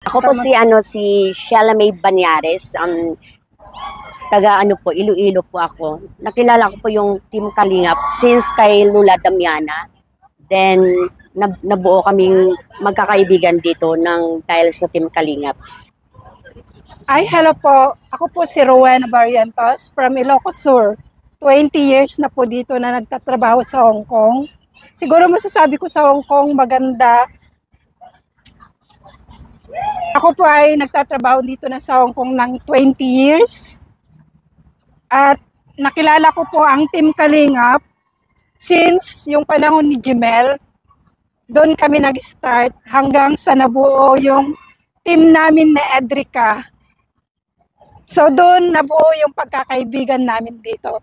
Ako po si Sheila May Banyares, taga po, Iloilo po ako. Nakilala ko po yung Team Kalingap since kay Lula Damiana. Then, nabuo kaming magkakaibigan dito dahil sa Team Kalingap. Ay, hello po. Ako po si Rowena Barrientos from Ilocos Sur. 20 years na po dito na nagtatrabaho sa Hong Kong. Siguro masasabi ko sa Hong Kong maganda. Ako po ay nagtatrabaho dito na sa Hong Kong ng 20 years. At nakilala ko po ang Team Kalingap since yung panahon ni Jimel. Doon kami nag-start hanggang sa nabuo yung team namin na Edrica. So doon nabuo yung pagkakaibigan namin dito.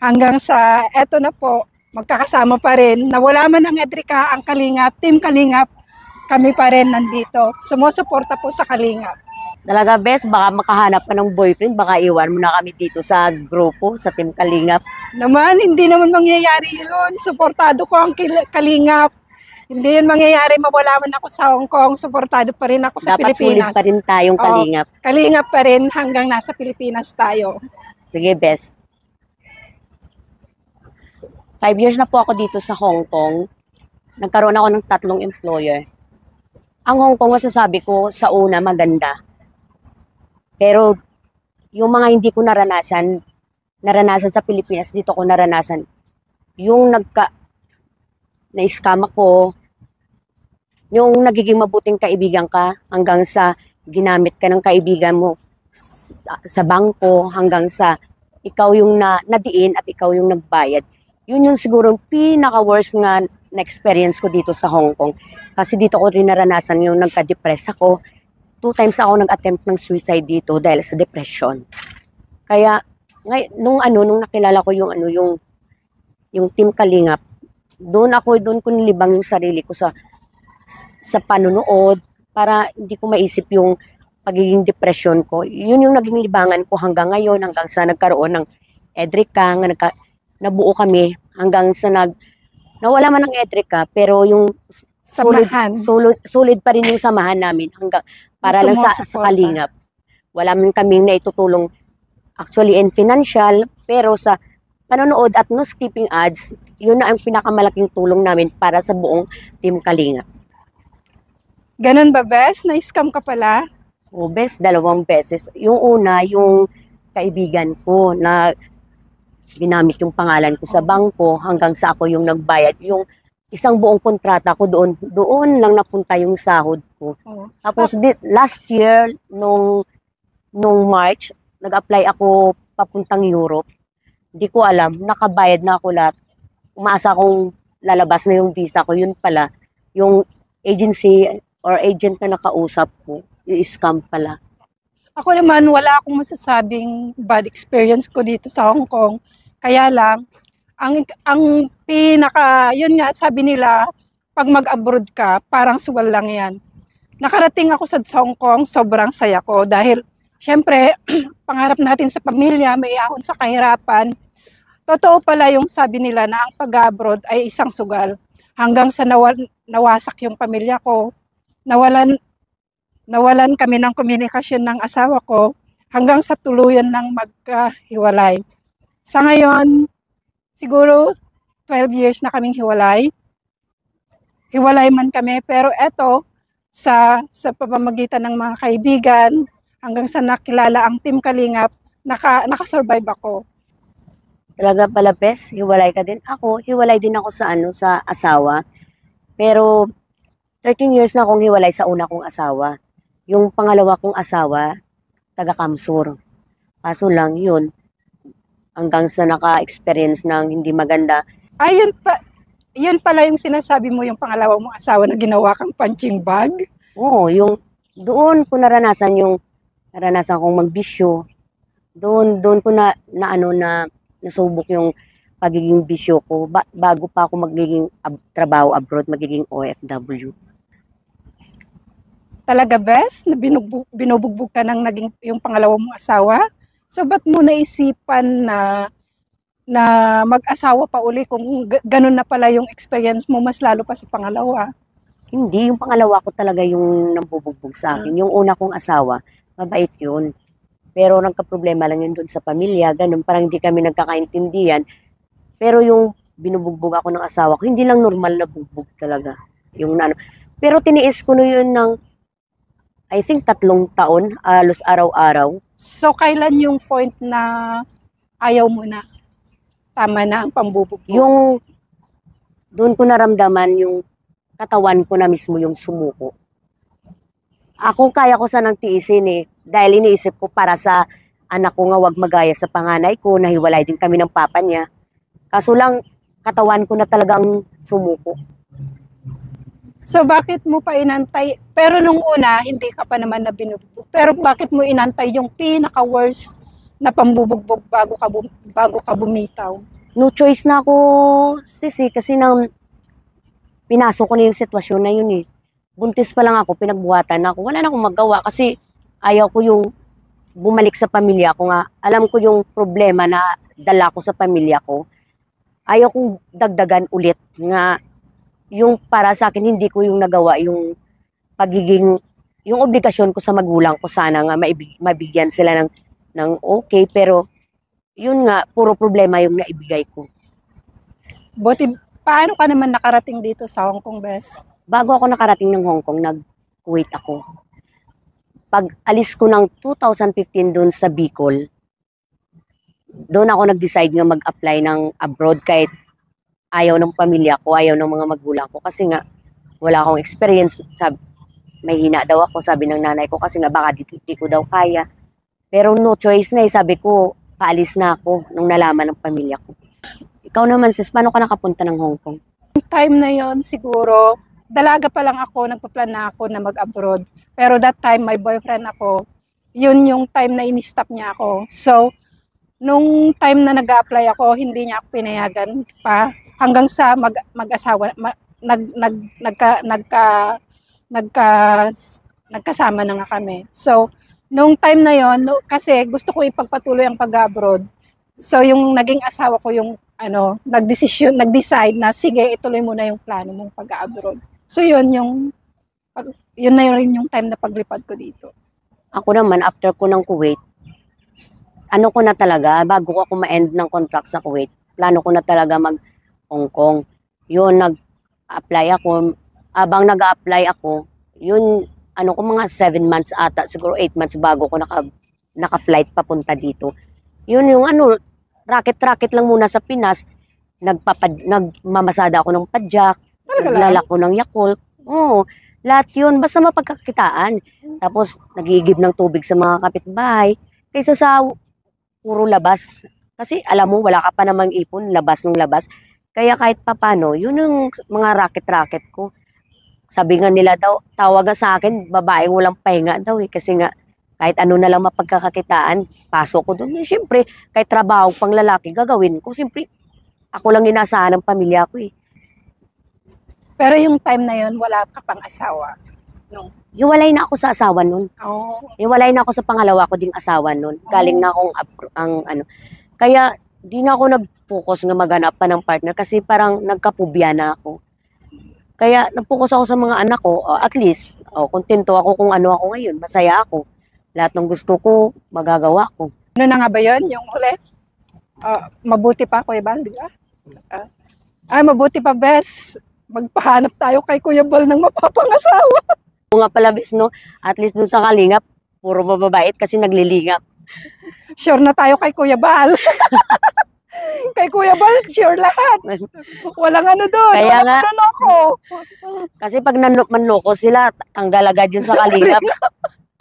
Hanggang sa eto na po, magkakasama pa rin. Nawala man ang Edrica, ang Kalingap, Team Kalingap, kami pa rin nandito. Sumusuporta po sa Kalingap. Talaga, best, baka makahanap ka ng boyfriend, baka iwan mo na kami dito sa grupo, sa Team Kalingap. Naman, hindi naman mangyayari yun. Suportado ko ang Kalingap. Hindi yun mangyayari, mawala man ako sa Hong Kong, suportado pa rin ako sa Dapat Pilipinas. Dapat sulit pa rin tayong Kalingap. Kalingap pa rin hanggang nasa Pilipinas tayo. Sige, best. 5 years na po ako dito sa Hong Kong. Nagkaroon ako ng 3 employer. Ang Hong Kong, masasabi ko, sa una maganda. Pero yung mga hindi ko naranasan sa Pilipinas, dito ko naranasan. Yung na-scam ako, yung nagiging mabuting kaibigan ka hanggang sa ginamit ka ng kaibigan mo sa bangko, hanggang sa ikaw yung nadiin at ikaw yung nagbayad. Yun yung siguro pinaka-worst na experience ko dito sa Hong Kong. Kasi dito ko rin naranasan yung nagka-depress ako. 2 times ako nag-attempt ng suicide dito dahil sa depression. Kaya nung nakilala ko yung Team Kalingap, doon ko nilibang yung sarili ko sa panunood para hindi ko maisip yung pagiging depression ko. Yun yung naging libangan ko hanggang ngayon, hanggang sa nagkaroon ng Edrica, nabuo kami hanggang sa nawala man ng Edrica, pero yung solid pa rin yung samahan namin hanggang para lang sa Kalingap. Wala man kaming naitutulong actually in financial, pero sa panonood at no skipping ads, yun na ang pinakamalaking tulong namin para sa buong Team Kalingap. Ganun ba, Bes? Na-scam ka pala? O, Bes, 2 beses. Yung una, yung kaibigan ko na ginamit yung pangalan ko sa bangko hanggang sa ako yung nagbayad. Yung isang buong kontrata ko doon lang napunta yung sahod ko. Tapos last year, nung March, nag-apply ako papuntang Europe. Hindi ko alam, nakabayad na ako lahat. Umaasa akong lalabas na yung visa ko. Yun pala, yung agency or agent na nakausap ko, yung scam pala. Ako naman, wala akong masasabing bad experience ko dito sa Hong Kong. Kaya lang, ang yun nga, sabi nila, pag mag-abroad ka, parang suwal lang yan. Nakarating ako sa Hong Kong, sobrang saya ko dahil, syempre, pangarap natin sa pamilya, may ahon sa kahirapan. Totoo pala yung sabi nila na ang pag-abroad ay isang sugal. Hanggang sa nawasak yung pamilya ko, nawalan kami ng komunikasyon ng asawa ko, hanggang sa tuluyan ng magkahiwalay. Sa ngayon, siguro 12 years na kaming hiwalay. Hiwalay man kami, pero eto, sa pamamagitan ng mga kaibigan, hanggang sa nakilala ang Team Kalingap, nakasurvive ako. Talaga pala, Bes, hiwalay ka din. Ako, hiwalay din ako sa asawa. Pero 13 years na akong hiwalay sa una kong asawa. Yung pangalawa kong asawa, taga Kamsur. Kaso lang yun, hanggang sa naka-experience ng hindi maganda. Ay, yun pala yung sinasabi mo, yung pangalawa mong asawa na ginawa kang punching bag? Oo, doon ko naranasan kong magbisyo. Doon ko nasubok yung pagiging bisyo ko bago pa ako magiging trabaho abroad, magiging OFW. Talaga, Bes, na binubugbog ka ng naging yung pangalawa mong asawa? So, ba't mo naisipan na mag-asawa pa uli kung ganun na pala yung experience mo, mas lalo pa sa pangalawa? Hindi, yung pangalawa ko talaga yung nambubugbog sa akin. Yung una kong asawa, mabait yun. Pero nagka-problema lang yun doon sa pamilya, ganun, parang hindi kami nagkakaintindihan. Pero yung binubugbog ako ng asawa ko, hindi lang normal na bugbog talaga. Yung ano. Pero tiniis ko na yun ng, I think, 3 taon, halos araw-araw. So, kailan yung point na ayaw mo na? Tama na ang pambubugbog. Yung, doon ko naramdaman yung katawan ko na mismo yung sumuko. Ako kaya ko sanang tiisin eh. Dahil iniisip ko para sa anak ko nga wag magaya sa panganay ko, nahiwalay din kami ng papa niya. Kaso lang, katawan ko na talagang sumuko. So, bakit mo pa inantay? Pero nung una, hindi ka pa naman na binubugbog. Pero bakit mo inantay yung pinaka-worst na pambubugbog bago ka bumitaw? No choice na ako, sisi, kasi nang pinasok ko na yung sitwasyon na yun eh. Buntis pa lang ako, pinagbuhatan ako. Wala na akong magawa kasi ayaw ko yung bumalik sa pamilya ko nga. Alam ko yung problema na dala ko sa pamilya ko. Ayaw kong dagdagan ulit nga yung para sa akin hindi ko yung nagawa yung pagiging, yung obligasyon ko sa magulang ko sana nga mabigyan sila ng okay, pero yun nga, puro problema yung naibigay ko. Buti, paano ka naman nakarating dito sa Hong Kong, Bes? Bago ako nakarating ng Hong Kong, nag-Kuwait ako. Pag alis ko ng 2015 doon sa Bicol, doon ako nag-decide nga mag-apply ng abroad kahit ayaw ng pamilya ko, ayaw ng mga magulang ko. Kasi nga, wala akong experience. May hina daw ako, sabi ng nanay ko, kasi nga baka di ko daw kaya. Pero no choice na eh, sabi ko, paalis na ako nung nalaman ng pamilya ko. Ikaw naman sis, paano ka nakapunta ng Hong Kong? Time na yon siguro, dalaga pa lang ako, nagpa-plan na ako na mag-abroad. Pero that time, my boyfriend ako, yun yung time na in-stop niya ako. So, nung time na nag-apply ako, hindi niya ako pinayagan pa. Hanggang sa mag-asawa, nagkasama na nga kami. So, nung time na yon, kasi gusto ko ipagpatuloy ang pag-abroad. So, yung naging asawa ko yung nag-decide na sige, ituloy mo na yung plano mong pag-abroad. So, yun na rin yung time na paglipad ko dito. Ako naman, after ko ng Kuwait, ano ko na talaga, bago ako ma-end ng contract sa Kuwait, plano ko na talaga mag-Hong Kong. Yun, nag-apply ako. Abang nag-apply ako, yun, mga 7 months ata, siguro 8 months bago ko naka-flight papunta dito. Yun yung racket-racket lang muna sa Pinas, nagmamasada ako ng padyak, naglalako ng Yakult. Oo, lahat yun, basta mapagkakitaan. Tapos, nagigib ng tubig sa mga kapitbahay. Kaysa sa puro labas. Kasi alam mo, wala ka pa namang ipon, labas ng labas. Kaya kahit papano, yun yung mga racket-racket ko. Sabi nga nila daw, tawagan sa akin, babaeng walang pahinga daw eh. Kasi nga, kahit ano na lang mapagkakakitaan, pasok ko doon. Siyempre, kahit trabaho pang lalaki, gagawin ko. Siyempre, ako lang inaasahan ng pamilya ko eh. Pero yung time na yun, wala ka pang asawa. No. Hiwalay na ako sa asawa nun. Oh. Hiwalay na ako sa pangalawa ko ding asawa nun. Galing na akong Kaya di na ako nag-focus nga maghanap pa ng partner kasi parang nagkapubya na ako. Kaya nag-focus ako sa mga anak ko. At least, kontento ako kung ano ako ngayon. Masaya ako. Lahat ng gusto ko, magagawa ko. Ano na nga ba yun? Yung huli? Mabuti pa, Kuya Bal, di ba? Mabuti pa, Bes. Magpahanap tayo kay Kuya Bal ng mapapangasawa. Nga pala, Bes, no? At least dun sa Kalingap, puro mababait kasi naglilingap. Sure na tayo kay Kuya Bal. Kay Kuya Bal, sure lahat. Walang ano doon. Kaya nga, manloko. Kasi pag manloko sila, tanggal agad yun sa Kalingap.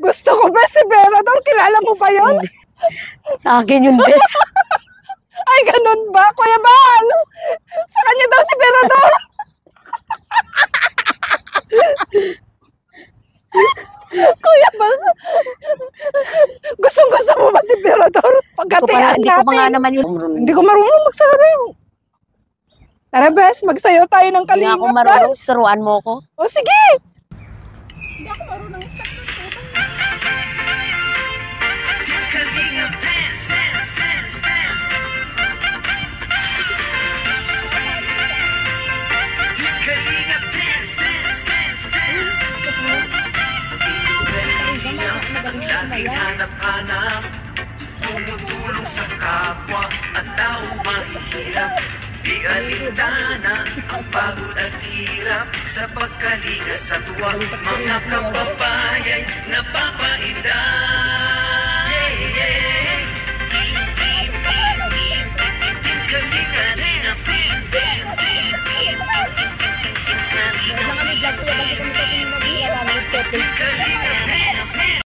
Gusto ko, Bes, si Berador. Kilala mo ba yun? Sa akin yun, Bes. Ay, ganun ba, Kuya Bal? Sa kanya daw si Berador. Kuya Bal, gusto mo ba si Berador? Pagkatiyan Hindi ko pa nga natin. naman yun. Hindi ko marunong magsayaw. Tara, Bes, magsayaw tayo ng Hindi nga Kalingap, ako marunong, Bes. turuan mo ko. O, sige. Hindi ako marunong Kalingap dance, dance, dance, dance. Kalingap dance, dance, dance, laging hanap-hanap, tumutulong sa kapwa at tao mahihirap. Di alintana ang pagod at hirap sa pagkalinga sa tuwa. Mga kababayan,